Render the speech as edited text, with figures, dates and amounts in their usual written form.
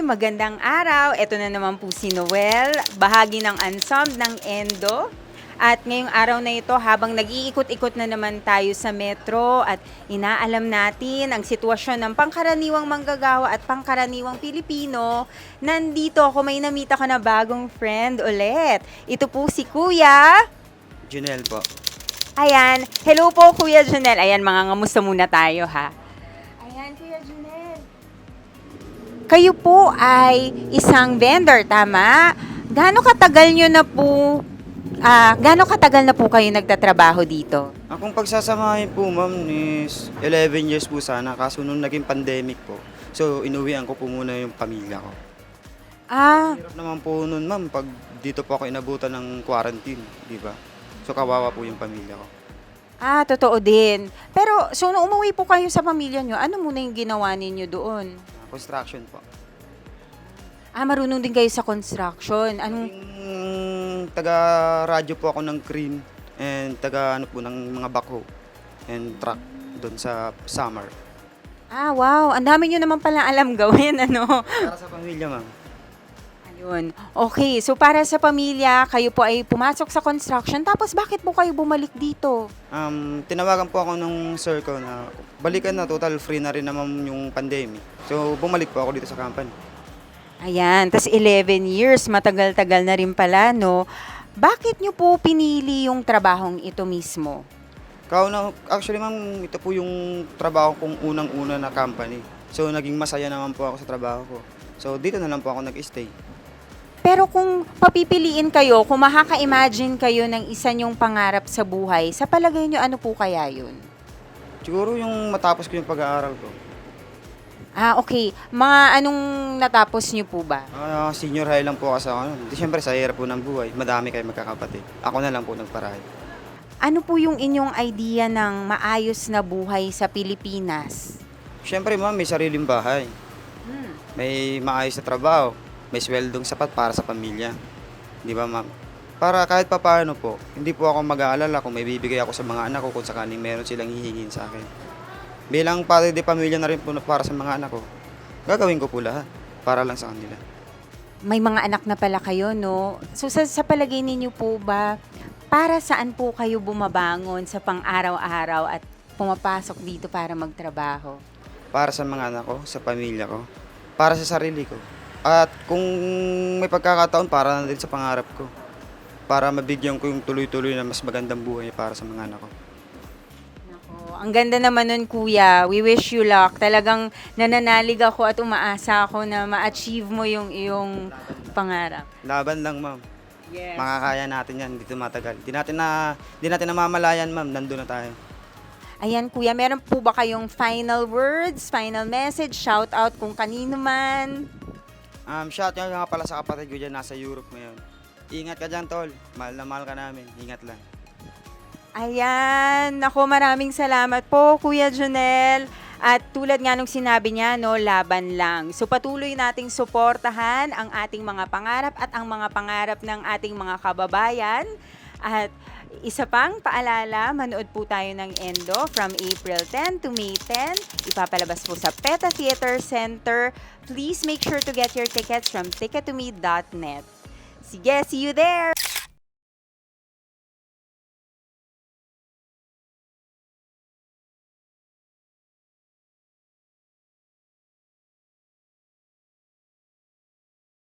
magandang araw. Ito na naman po si Noel, bahagi ng ensemble ng Endo. At ngayong araw na ito, habang nag-iikot-ikot na naman tayo sa metro at inaalam natin ang sitwasyon ng pangkaraniwang manggagawa at pangkaraniwang Pilipino, nandito ako, may namita ko na bagong friend ulit. Ito po si Kuya. Junel po. Ayan. Hello po, Kuya Junel. Ayan, mga ngamusta muna tayo, ha? Ayan, Kuya Junel. Kayo po ay isang vendor, tama? Gaano katagal na po kayo nagtatrabaho dito? Akong pagsasamahin po, ma'am, is 11 years po sana. Kaso nung naging pandemic po, so inuwian ko po muna yung pamilya ko. Ah, Hirap naman po nun, ma'am, pag dito po ako inabutan ng quarantine, di ba? So kawawa po yung pamilya ko. totoo din. Pero, so nung umuwi po kayo sa pamilya nyo, ano muna yung ginawa ninyo doon? Construction po. Marunong din kayo sa construction. Anong, Yung taga-radyo po ako ng crane and taga ano po ng mga backhoe and truck doon sa summer. wow, ang dami nyo naman pala alam gawin, ano? Para sa pamilya, ma'am. Ayun. Okay, so para sa pamilya, kayo po ay pumasok sa construction, tapos bakit po kayo bumalik dito? Tinawagan po ako nung sir ko na balikan na, total free na rin naman yung pandemic. So bumalik po ako dito sa company. Ayan, tas 11 years, matagal-tagal na rin pala, no? Bakit nyo po pinili yung trabahong ito mismo? Actually ma'am, ito po yung trabaho kong unang-una na company. So naging masaya naman po ako sa trabaho ko. So dito na lang po ako nag-stay. Pero kung papipiliin kayo, kung makaka-imagine kayo ng isa nyong pangarap sa buhay, sa palagay nyo, ano po kaya yun? Siguro yung matapos ko yung pag-aaral ko. Okay. Mga anong natapos nyo po ba? Senior high lang po kasi ako. Siyempre sa hirap po ng buhay, madami kayo magkakapatid. Ako na lang po nagparahay. Ano po yung inyong idea ng maayos na buhay sa Pilipinas? Siyempre ma'am, may sariling bahay. May maayos na trabaho. May sweldong sapat para sa pamilya. Di ba ma'am? Para kahit papaano po, hindi po ako mag-aalala kung may bibigay ako sa mga anak ko kung sakaling meron silang hihingin sa akin. Bilang padre de pamilya na rin po para sa mga anak ko, gagawin ko po lahat para lang sa kanila. May mga anak na pala kayo, no? So sa palagay ninyo po ba, para saan po kayo bumabangon sa pang-araw-araw at pumapasok dito para magtrabaho? Para sa mga anak ko, sa pamilya ko, para sa sarili ko. At kung may pagkakataon, para na din sa pangarap ko. Para mabigyan ko yung tuloy-tuloy na mas magandang buhay para sa mga anak ko. Ang ganda naman nun, Kuya. We wish you luck. Talagang nananalig ako at umaasa ako na ma-achieve mo yung iyong pangarap. Laban lang, ma'am. Yes. Makakaya natin yan, dito matagal. Di natin namamalayan, ma'am, nandun na tayo. Ayan, Kuya, meron po ba kayong final words, final message, shout out kung kanino man? Shout out nga pala sa kapatid ko dyan, nasa Europe ngayon. Ingat ka dyan, tol. Mahal na mahal ka namin. Ingat lang. Ayan, ako maraming salamat po, Kuya Junel. At tulad nga nung sinabi niya, no, laban lang. So patuloy nating suportahan ang ating mga pangarap at ang mga pangarap ng ating mga kababayan. At isa pang paalala, manood po tayo ng Endo from April 10 to May 10. Ipapalabas po sa PETA Theater Center. Please make sure to get your tickets from tickettome.net. Sige, see you there!